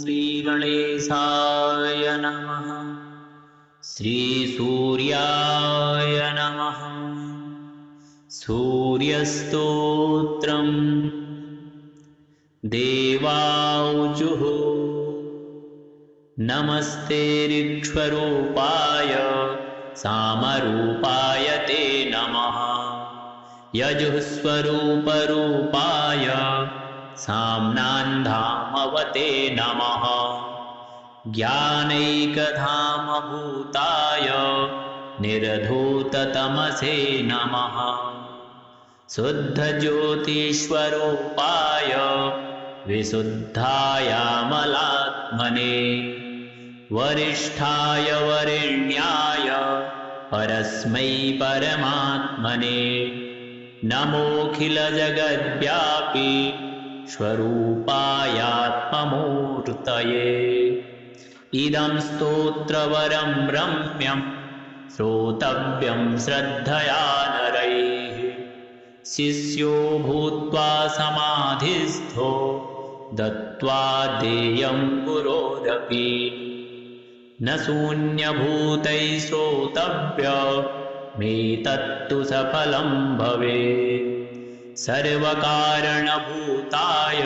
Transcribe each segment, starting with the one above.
श्रीगणेशाय नमः। श्रीसूर्याय नमः। सूर्यस्तोत्रम्। देवाऊचुः नमस्ते ऋक्ष्वरूपाय सामरूपाय ते नमः। यजुःस्वरूपरूपाय साम्नान्धामवते नमः। ज्ञानैकधामभूताय निर्धूततमसे नमः। शुद्धज्योतिष्वरूपाय विशुद्धायामलात्मने। वरिष्ठाय वरेण्याय परस्मै परमात्मने। नमोऽखिलजगद्व्यापी स्वरूपायात्ममूर्तये। इदं स्तोत्रवरं रम्यं श्रोतव्यं श्रद्धया नरैः। शिष्यो भूत्वा समाधिस्थो दत्त्वा देयं गुरोरपि। न शून्यभूतैः श्रोतव्यमेतत्तु सफलं भवेत्। सर्वकारणभूताय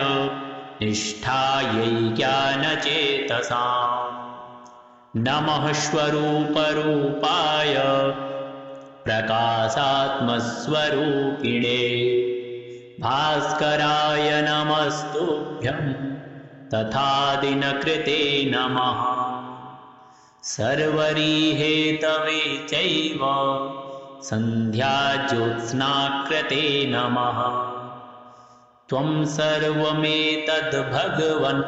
निष्ठायै ज्ञानचेतसाम्। नमः स्वरूपरूपाय प्रकाशात्मस्वरूपिणे। भास्कराय नमस्तुभ्यं तथादिनकृते नमः। सर्वरीहेतवे चैव सन्ध्याज्योत्स्नाकृते नमः। त्वं सर्वमेतद्भगवन्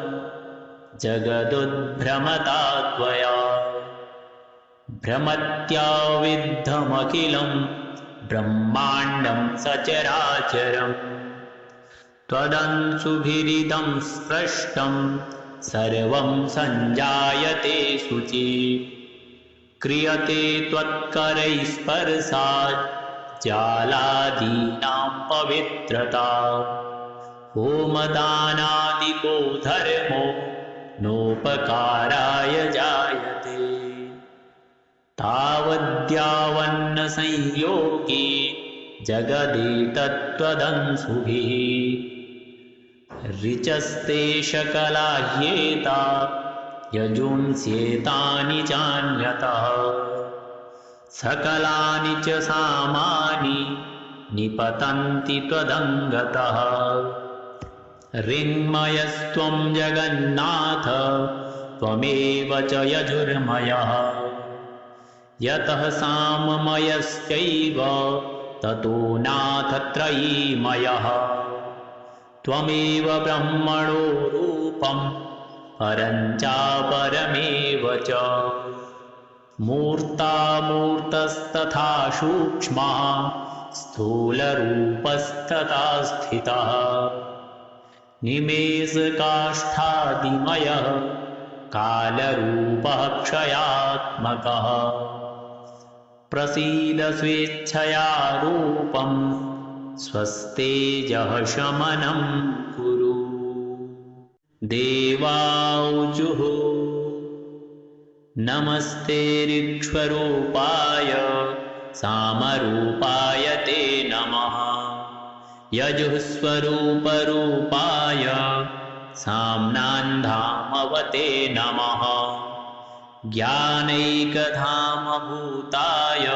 जगदुद्भ्रमता त्वया। भ्रमत्याविद्धमखिलं ब्रह्माण्डं सचराचरम्। त्वदंशुभिरिदं स्पृष्टं सर्वं सञ्जायते शुचि। क्रियते त्वत्करैः स्पर्शात् जालादीनां पवित्रता। होमदानादिको धर्मो नोपकाराय जायते। तावद्यावन्न संयोगी जगदेतत्त्वदंशुभिः। ऋचस्ते शकलाह्येता यजुंस्येतानि चान्यतः। सकलानि च सामानि निपतन्ति त्वदङ्गतः। ऋन्मयस्त्वं जगन्नाथ त्वमेव च यजुर्मयः। यतः साममयश्चैव ततो नाथ त्रयीमयः। त्वमेव ब्रह्मणो रूपं परं चापरमेव च। मूर्तामूर्तस्तथा सूक्ष्मः स्थूलरूपस्तथा स्थितः। निमेषकाष्ठादिमयः कालरूपः क्षयात्मकः। प्रसीद स्वेच्छया रूपं स्वस्तेजः शमनं कुरु। देवाऊचुः नमस्ते ऋक्ष्वरूपाय सामरूपाय ते नमः। यजुःस्वरूपरूपाय साम्नान्धामवते नमः। ज्ञानैकधामभूताय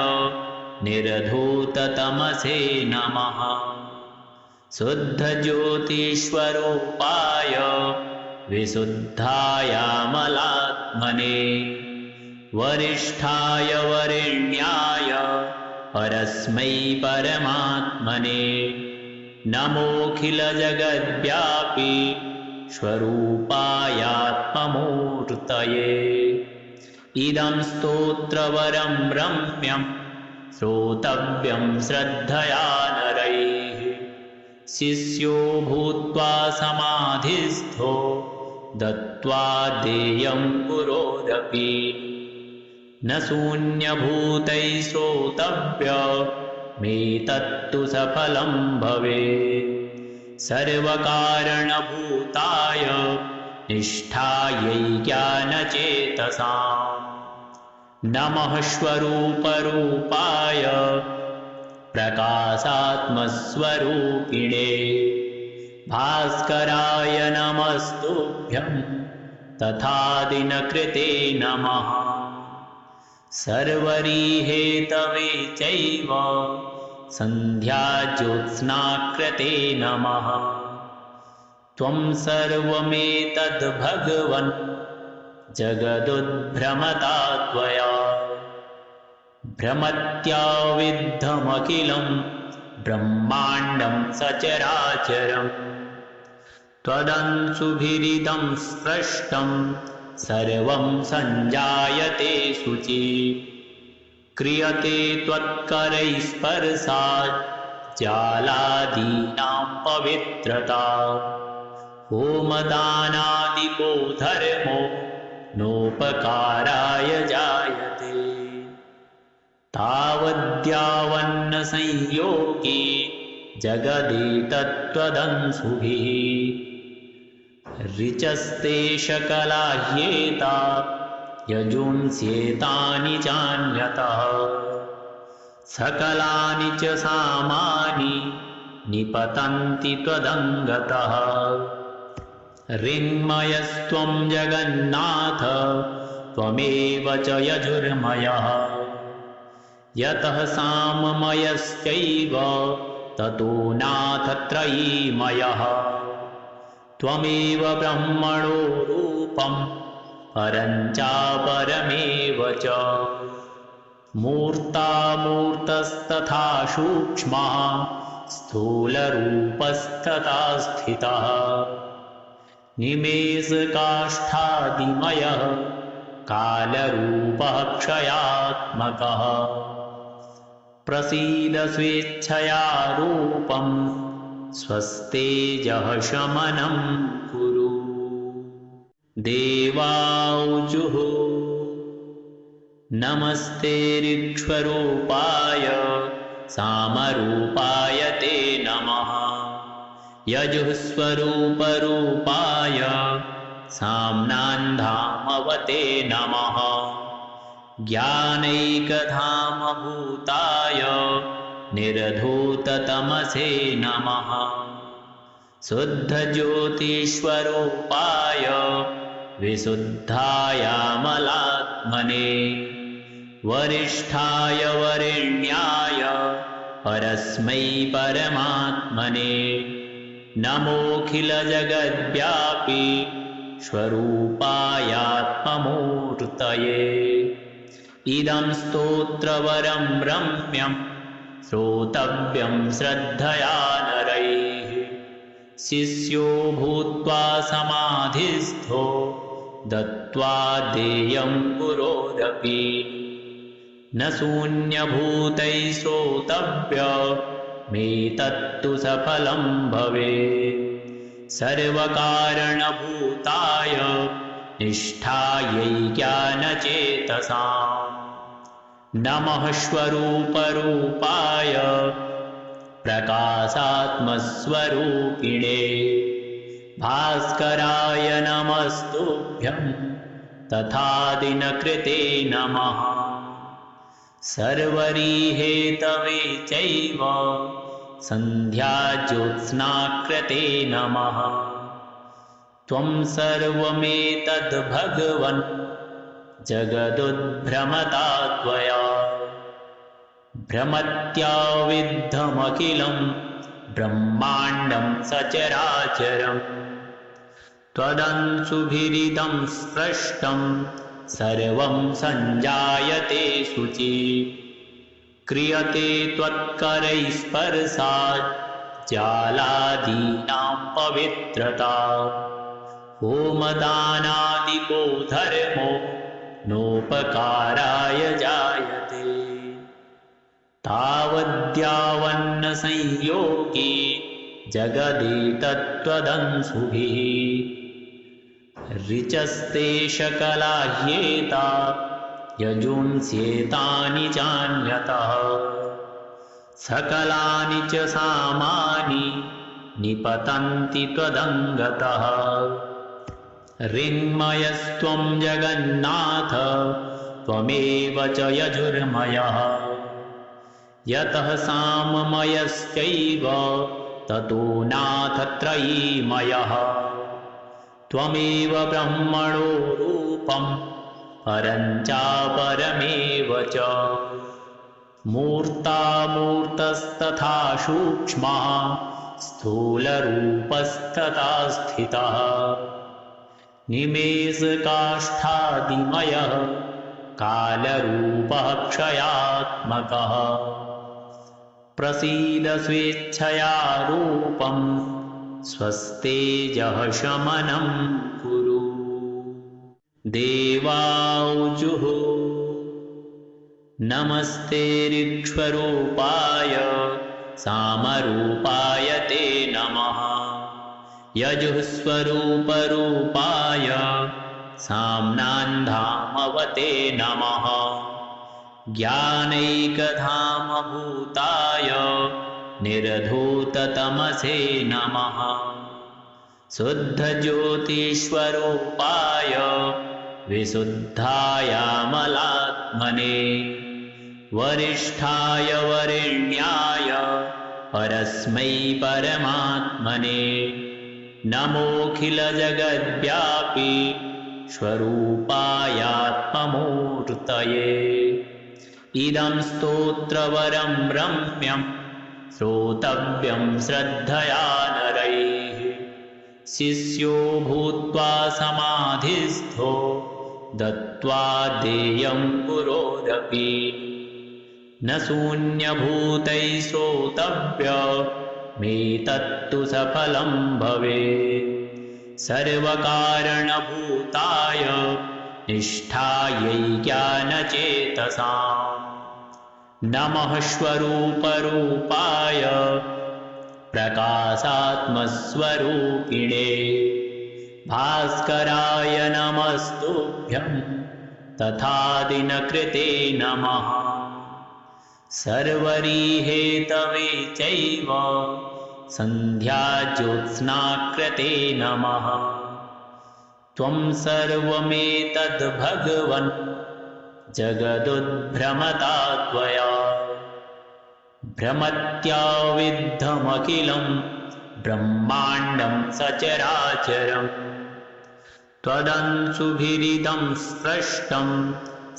निर्धूततमसे नमः। शुद्धज्योतिष्वरूपाय विशुद्धायामलात्मने। वरिष्ठाय वरेण्याय परस्मै परमात्मने। नमोऽखिलजगद्व्यापी स्वरूपायात्ममूर्तये। इदं स्तोत्रवरं रम्यं श्रोतव्यं श्रद्धया नरैः। शिष्यो भूत्वा समाधिस्थो दत्त्वा देयं गुरोरपि। न शून्यभूतैः श्रोतव्यमेतत्तु सफलं भवेत्। सर्वकारणभूताय निष्ठायै ज्ञानचेतसाम् नमः स्वरूपरूपाय प्रकाशात्मस्वरूपिणे भास्कराय नमस्तुभ्यं तथादिनकृते नमः सर्वरीहेतवे चैव सन्ध्याज्योत्स्नाकृते नमः त्वं सर्वमेतद्भगवन् जगदुद्भ्रमता त्वया भ्रमत्याविद्धमखिलं ब्रह्माण्डं सचराचरम् त्वदंशुभिरिदं सृष्टं सर्वं सञ्जायते शुचि क्रियते त्वत्करैस्पर्शात् ज्वालादीनां पवित्रता होमदानादिको धर्मो नोपकाराय जायते तावद्यावन्नसंयोगी जगदेतत्त्वदंशुभिः ऋचस्ते शकलाह्येता यजुंस्येतानि चान्यतः सकलानि च सामानि निपतन्ति त्वदङ्गतः ऋन्मयस्त्वं जगन्नाथ त्वमेव च यजुर्मयः यतः साममयश्चैव ततो नाथ त्रयीमयः त्वमेव ब्रह्मणो रूपं परं चापरमेव च मूर्तामूर्तस्तथा सूक्ष्मः स्थूलरूपस्तथा स्थितः निमेषकाष्ठादिमयः कालरूपः क्षयात्मकः प्रसीद स्वेच्छया रूपं स्वस्तेजः शमनं कुरु देवाऊचुः नमस्ते ऋक्ष्वरूपाय सामरूपाय ते नमः यजुःस्वरूपरूपाय साम्नान्धामवते नमः ज्ञानैकधामभूताय निर्धूततमसे नमः शुद्धज्योतिष्वरूपाय विशुद्धायामलात्मने वरिष्ठाय वरेण्याय परस्मै परमात्मने नमोऽखिलजगद्व्यापी स्वरूपायात्ममूर्तये इदं स्तोत्रवरं रम्यं श्रोतव्यं श्रद्धया नरैः शिष्यो भूत्वा समाधिस्थो दत्त्वा देयं गुरोरपि न शून्यभूतैः श्रोतव्यमेतत्तु सफलं भवेत् सर्वकारणभूताय निष्ठायै ज्ञानचेतसाम् नमः स्वरूपरूपाय प्रकाशात्मस्वरूपिणे भास्कराय नमस्तुभ्यं तथादिनकृते नमः सर्वरीहेतवे चैव सन्ध्याज्योत्स्नाकृते नमः त्वं सर्वमेतद्भगवन् जगदुद्भ्रमता त्वया भ्रमत्याविद्धमखिलं ब्रह्माण्डं सचराचरम् त्वदंशुभिरिदं सृष्टं सर्वं सञ्जायते शुचि क्रियते त्वत्करैस्पर्शात् ज्वालादीनां पवित्रता होमदानादिको धर्मो नोपकाराय जायते तावद्यावन्नसंयोगी जगदेतत्त्वदंशुभिः ऋचस्ते शकलाह्येता यजुंस्येतानि चान्यतः सकलानि च सामानि निपतन्ति त्वदङ्गतः ऋन्मयस्त्वं जगन्नाथ त्वमेव च यजुर्मयः यतः साममयश्चैव ततो नाथ त्रयीमयः त्वमेव ब्रह्मणो रूपं परं चापरमेव च मूर्तामूर्तस्तथा सूक्ष्मः स्थूलरूपस्तथा स्थितः निमेषकाष्ठादिमयः कालरूपः क्षयात्मकः प्रसीद स्वेच्छया रूपं स्वस्तेजः शमनं कुरु। देवाऊचुः नमस्ते ऋक्ष्वरूपाय सामरूपाय ते नमः यजुःस्वरूपरूपाय साम्नान्धामवते नमः ज्ञानैकधामभूताय निर्धूततमसे नमः शुद्धज्योतिष्वरूपाय विशुद्धायामलात्मने वरिष्ठाय वरेण्याय परस्मै परमात्मने नमोऽखिलजगद्व्यापी स्वरूपायात्ममूर्तये इदं स्तोत्रवरं रम्यं श्रोतव्यं श्रद्धया नरैः शिष्यो भूत्वा समाधिस्थो दत्त्वा देयं गुरोरपि न शून्यभूतैः श्रोतव्यमेतत्तु सफलं भवेत् सर्वकारणभूताय निष्ठायै ज्ञानचेतसाम् नमः स्वरूपरूपाय प्रकाशात्मस्वरूपिणे भास्कराय नमस्तुभ्यं तथादिनकृते नमः सर्वरीहेतवे चैव सन्ध्याज्योत्स्नाकृते नमः त्वं सर्वमेतद्भगवन् जगदुद्भ्रमता त्वया भ्रमत्याविद्धमखिलं ब्रह्माण्डं सचराचरम् त्वदंशुभिरिदं स्पृष्टं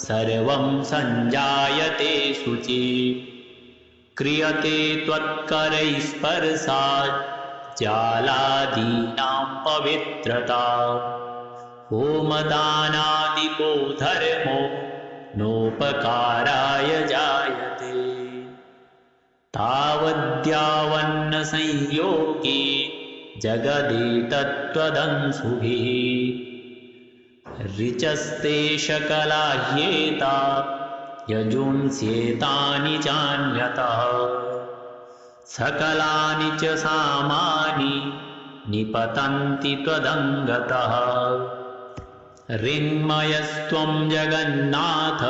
सर्वं सञ्जायते शुचि क्रियते त्वत्करैः स्पर्शात् जालादीनां पवित्रता होमदानादिको धर्मो नोपकाराय जायते तावद्यावन्न संयोगी जगदेतत्त्वदंशुभिः ऋचस्ते शकलाह्येता यजुंस्येतानि चान्यतः सकलानि च सामानि निपतन्ति त्वदङ्गतः ऋन्मयस्त्वं जगन्नाथ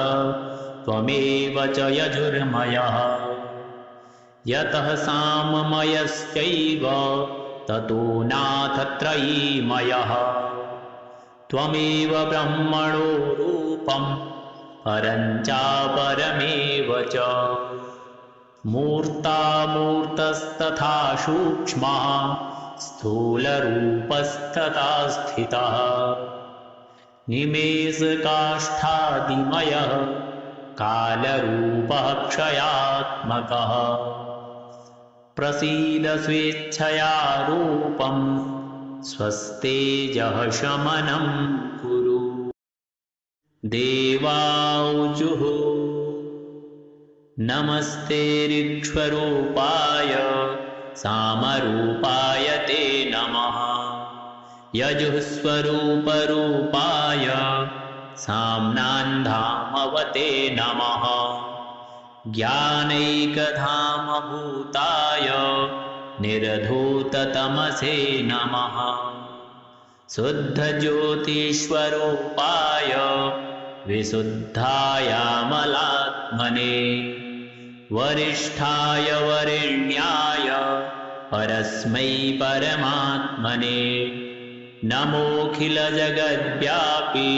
त्वमेव च यजुर्मयः यतः साममयश्चैव ततो नाथ त्रयीमयः त्वमेव ब्रह्मणो रूपं परं चापरमेव च मूर्तामूर्तस्तथा सूक्ष्मः स्थूलरूपस्तथा स्थितः निमेषकाष्ठादिमयः कालरूपः क्षयात्मकः प्रसीद स्वेच्छया रूपं स्वस्तेजः शमनं कुरु। देवाऊचुः नमस्ते ऋक्ष्वरूपाय सामरूपाय ते नमः यजुःस्वरूपरूपाय साम्नान्धामवते नमः ज्ञानैकधामभूताय निर्धूततमसे नमः शुद्धज्योतिष्वरूपाय विशुद्धायामलात्मने वरिष्ठाय वरेण्याय परस्मै परमात्मने नमोऽखिलजगद्व्यापी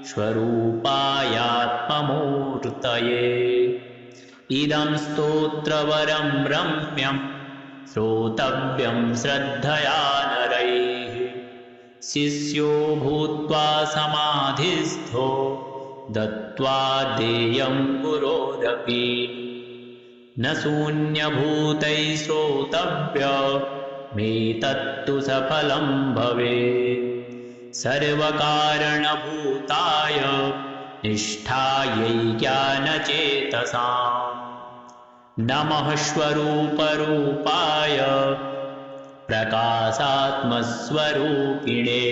स्वरूपायात्ममूर्तये इदं स्तोत्रवरं रम्यं श्रोतव्यं श्रद्धया नरैः शिष्यो भूत्वा समाधिस्थो दत्त्वा देयं गुरोरपि न शून्यभूतैः श्रोतव्यमेतत्तु सफलं भवेत् सर्वकारणभूताय निष्ठायै ज्ञानचेतसाम् नमः स्वरूपरूपाय प्रकाशात्मस्वरूपिणे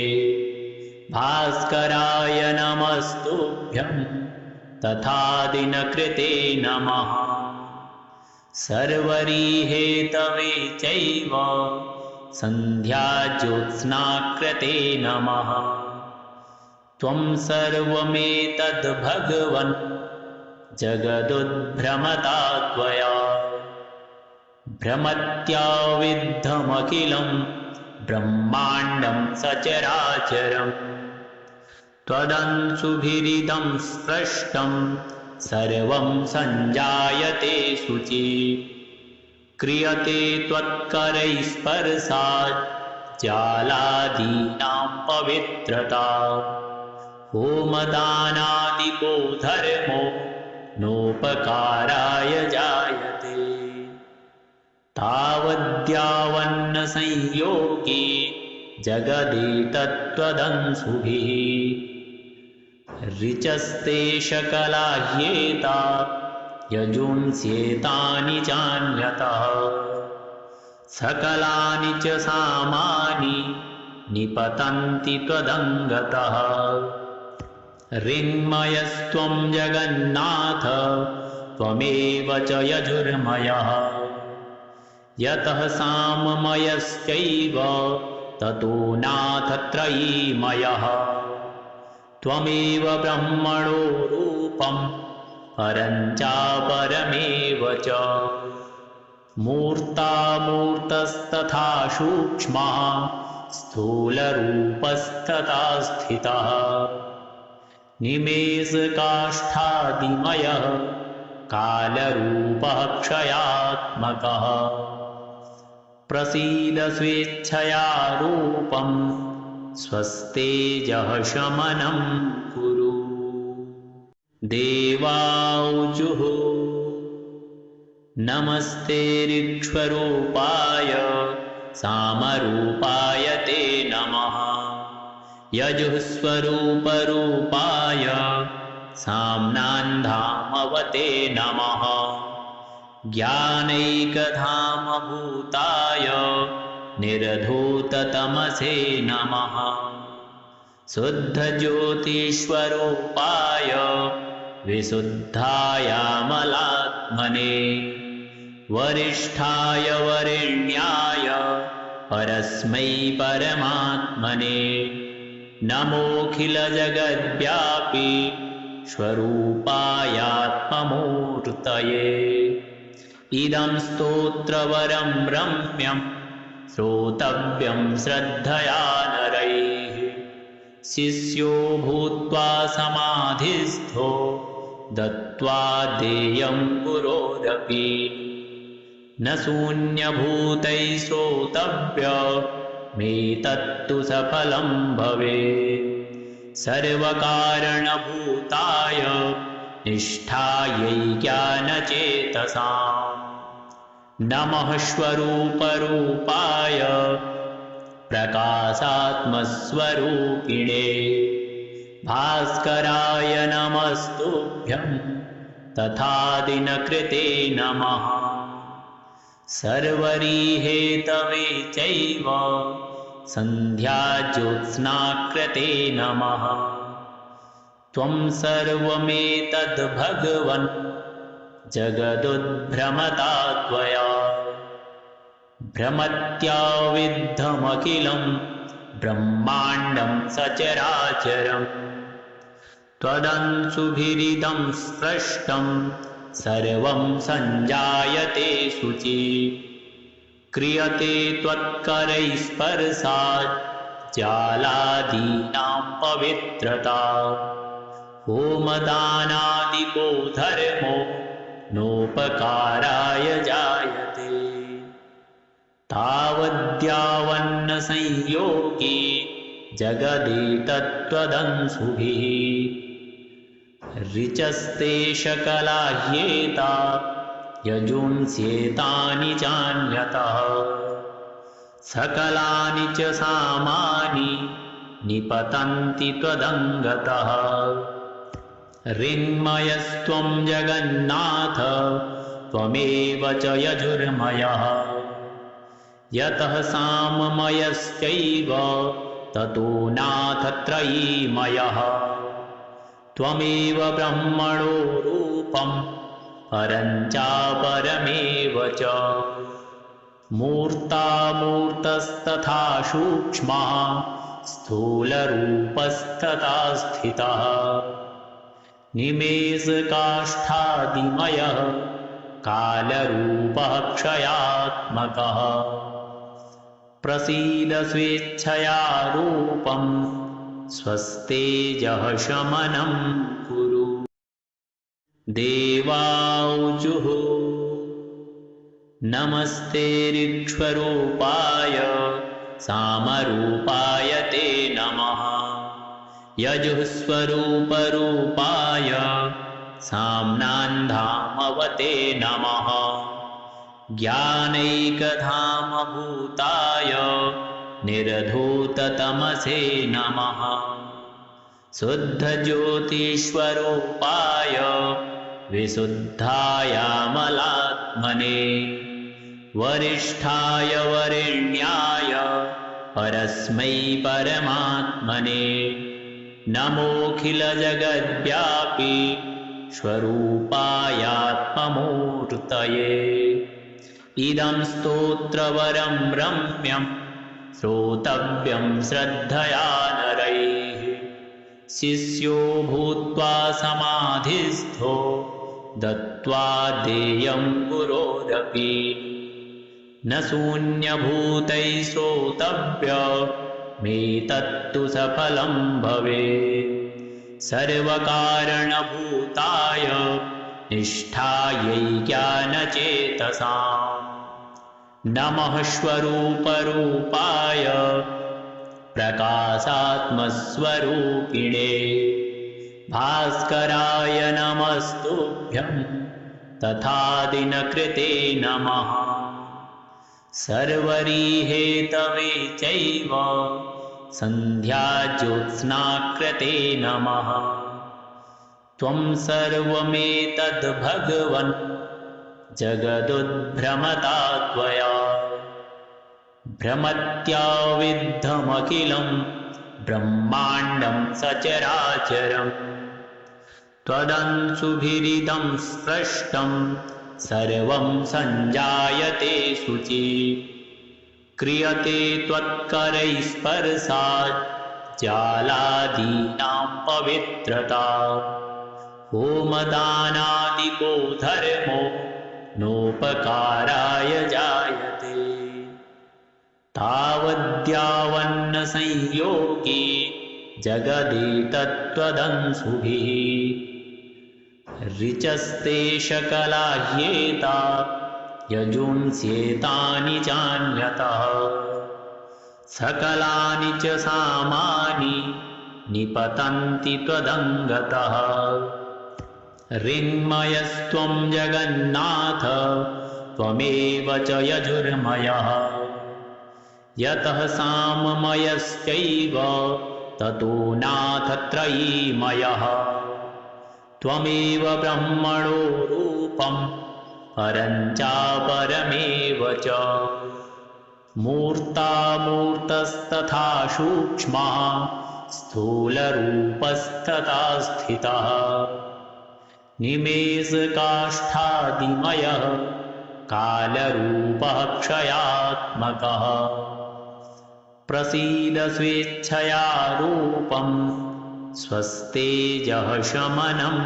भास्कराय नमस्तुभ्यं तथादिनकृते नमः सर्वरीहेतवे चैव सन्ध्याज्योत्स्नाकृते नमः त्वं सर्वमेतद्भगवन् जगदुद्भ्रमता त्वया भ्रमत्याविद्धमखिलं ब्रह्माण्डं सचराचरम् त्वदंशुभिरिदं स्पृष्टं सर्वं सञ्जायते शुचि क्रियते त्वत्करैः स्पर्शात् जालादीनां पवित्रता होमदानादिको धर्मो नोपकाराय जायते तावद्यावन्न संयोगी जगदेतत्त्वदंशुभिः ऋचस्ते शकलाह्येता यजुंस्येतानि चान्यतः सकलानि च सामानि निपतन्ति त्वदङ्गतः ऋन्मयस्त्वं जगन्नाथ त्वमेव च यजुर्मयः यतः साममयश्चैव ततो नाथ त्रयीमयः त्वमेव ब्रह्मणो रूपं परं चापरमेव च मूर्तामूर्तस्तथा सूक्ष्मः स्थूलरूपस्तथा स्थितः निमेषकाष्ठादिमयः कालरूपः क्षयात्मकः प्रसीद स्वेच्छया रूपं स्वस्तेजः शमनं कुरु देवाऊचुः नमस्ते ऋक्ष्वरूपाय सामरूपाय ते नमः यजुःस्वरूपरूपाय साम्नान्धामवते नमः ज्ञानैकधामभूताय निर्धूततमसे नमः शुद्धज्योतिष्वरूपाय विशुद्धायामलात्मने वरिष्ठाय वरेण्याय परस्मै परमात्मने नमोऽखिलजगद्व्यापी स्वरूपायात्ममूर्तये इदं स्तोत्रवरं रम्यं श्रोतव्यं श्रद्धया नरैः शिष्यो भूत्वा समाधिस्थो दत्त्वा देयं गुरोरपि न शून्यभूतैः श्रोतव्यमेतत्तु सफलं भवेत् सर्वकारणभूताय निष्ठायै ज्ञानचेतसाम् नमः स्वरूपरूपाय प्रकाशात्मस्वरूपिणे भास्कराय नमस्तुभ्यं तथादिनकृते नमः सर्वरीहेतवे चैव सन्ध्याज्योत्स्नाकृते नमः त्वं सर्वमेतद्भगवन् जगदुद्भ्रमता त्वया भ्रमत्याविद्धमखिलं ब्रह्माण्डं सचराचरम् त्वदंशुभिरिदं स्पृष्टं सर्वं सञ्जायते शुचि क्रियते त्वत्करैः स्पर्शात् ज्यालादीनां पवित्रता होमदानादिको धर्मो नोपकाराय जायते तावद्यावन्नसंयोगी जगदेतत्त्वदंशुभिः ऋचस्ते शकलाह्येता यजुंस्येतानि चान्यतः सकलानि च सामानि निपतन्ति त्वदङ्गतः ऋन्मयस्त्वं जगन्नाथ त्वमेव च यजुर्मयः यतः साममयश्चैव ततो नाथ त्रयीमयः त्वमेव ब्रह्मणो रूपं परं चापरमेव च मूर्तामूर्तस्तथा सूक्ष्मः स्थूलरूपस्तथा स्थितः निमेषकाष्ठादिमयः कालरूपः क्षयात्मकः प्रसीद स्वेच्छया रूपं स्वस्तेजः शमनं कुरु देवाऊचुः नमस्ते ऋक्ष्वरूपाय सामरूपाय ते नमः यजुःस्वरूपरूपाय साम्नान्धामवते नमः ज्ञानैकधामभूताय निर्धूततमसे नमः शुद्धज्योतिष्वरूपाय विशुद्धायामलात्मने वरिष्ठाय वरेण्याय परस्मै परमात्मने नमोऽखिलजगद्व्यापी स्वरूपायात्ममूर्तये इदं स्तोत्रवरं रम्यं श्रोतव्यं श्रद्धया नरैः शिष्यो भूत्वा समाधिस्थो दत्त्वा देयं गुरोरपि न शून्यभूतैः श्रोतव्यमेतत्तु सफलं भवेत् सर्वकारणभूताय निष्ठायै ज्ञानचेतसां नमः स्वरूपरूपाय प्रकाशात्मस्वरूपिणे भास्कराय नमस्तुभ्यं तथादिनकृते नमः सर्वरीहेतवे चैव सन्ध्याज्योत्स्नाकृते नमः त्वं सर्वमेतद्भगवन् जगदुद्भ्रमता त्वया भ्रमत्याविद्धमखिलं ब्रह्माण्डं सचराचरम् त्वदंशुभिरिदं स्पृष्टं सर्वं सञ्जायते शुचि क्रियते त्वत्करैः स्पर्शात् ज्यालादीनां पवित्रता होमदानादिको धर्मो नोपकाराय जायते तावद्यावन्नसंयोगी जगदेतत्त्वदंशुभिः ऋचस्ते शकलाह्येता यजुंस्येतानि चान्यतः सकलानि च सामानि निपतन्ति त्वदङ्गतः ऋन्मयस्त्वं जगन्नाथ त्वमेव च यजुर्मयः यतः साममयश्चैव ततो नाथ त्रयीमयः त्वमेव ब्रह्मणो रूपं परं चापरमेव च मूर्तामूर्तस्तथा सूक्ष्मः स्थूलरूपस्तथा स्थितः निमेषकाष्ठादिमयः कालरूपः क्षयात्मकः प्रसीद स्वेच्छया रूपं स्वस्तेजः शमनं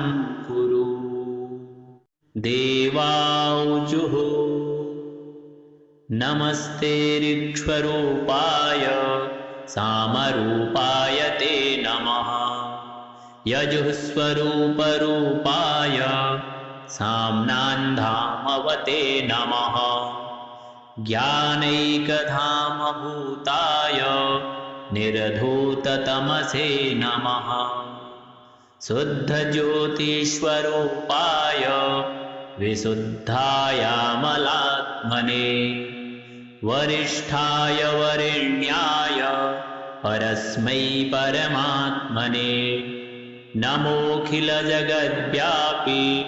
कुरु देवाऊचुः नमस्ते ऋक्ष्वरूपाय सामरूपाय ते नमः। यजुःस्वरूपरूपाय साम्नान्धामवते नमः। ज्ञानैकधामभूताय निर्धूततमसे नमः। शुद्धज्योतिष्वरूपाय विशुद्धायामलात्मने वरिष्ठाय वरेण्याय परस्मै परमात्मने नमोऽखिलजगद्व्यापी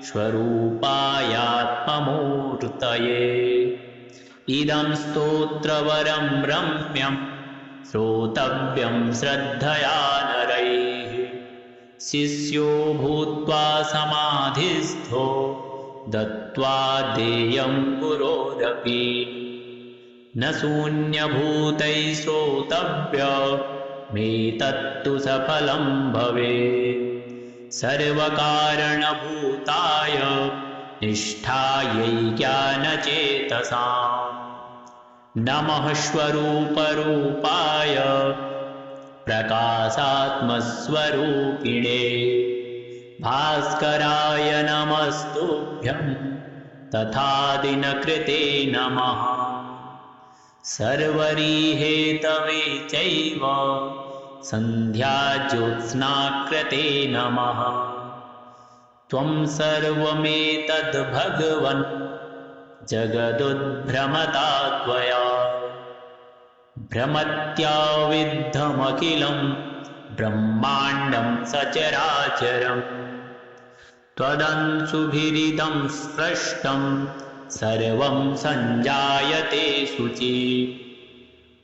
स्वरूपायात्ममूर्तये। इदं स्तोत्रवरं रम्यं श्रोतव्यं श्रद्धया नरैः। शिष्यो भूत्वा समाधिस्थो दत्त्वा देयं गुरोरपि। न शून्यभूतैः श्रोतव्यमेतत्तु सफलं भवेत्। सर्वकारणभूताय निष्ठायै ज्ञानचेतसाम् नमः। स्वरूपरूपाय प्रकाशात्मस्वरूपिणे भास्कराय नमस्तुभ्यं तथादिनकृते नमः। सर्वरीहेतवे चैव सन्ध्याज्योत्स्नाकृते नमः। त्वं सर्वमेतद्भगवन् जगदुद्भ्रमता त्वया। भ्रमत्याविद्धमखिलं ब्रह्माण्डं सचराचरम्। त्वदंशुभिरिदं सृष्टं सर्वं सञ्जायते शुचि।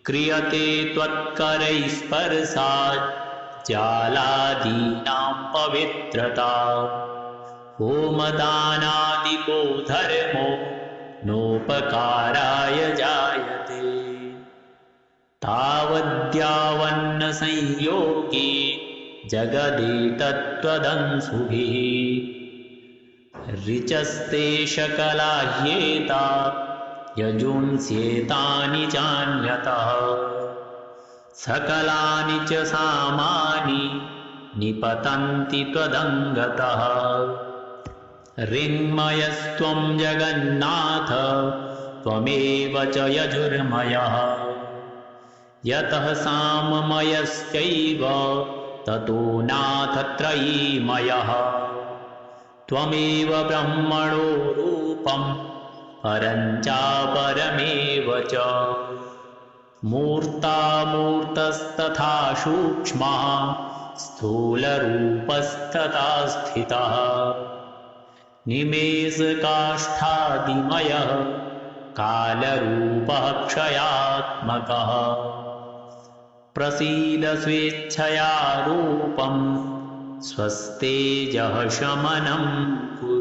क्रियते त्वत्करैः स्पर्शात् ज्वालादीनां पवित्रता। होमदानादिको धर्मो नोपकाराय जायते। तावद्यावन्नसंयोगी जगदेतत्त्वदंशुभिः। ऋचस्ते शकलाह्येता यजुंस्येतानि चान्यतः। सकलानि च सामानि निपतन्ति त्वदङ्गतः। ऋन्मयस्त्वं जगन्नाथ त्वमेव च यजुर्मयः। यतः साममयश्चैव ततो नाथ त्रयीमयः। त्वमेव ब्रह्मणो रूपं परं चापरमेव च। मूर्तामूर्तस्तथा सूक्ष्मः स्थूलरूपस्तथा स्थितः। निमेषकाष्ठादिमयः कालरूपः क्षयात्मकः। प्रसीद स्वेच्छया रूपं स्वस्तेजः शमनं कुरु।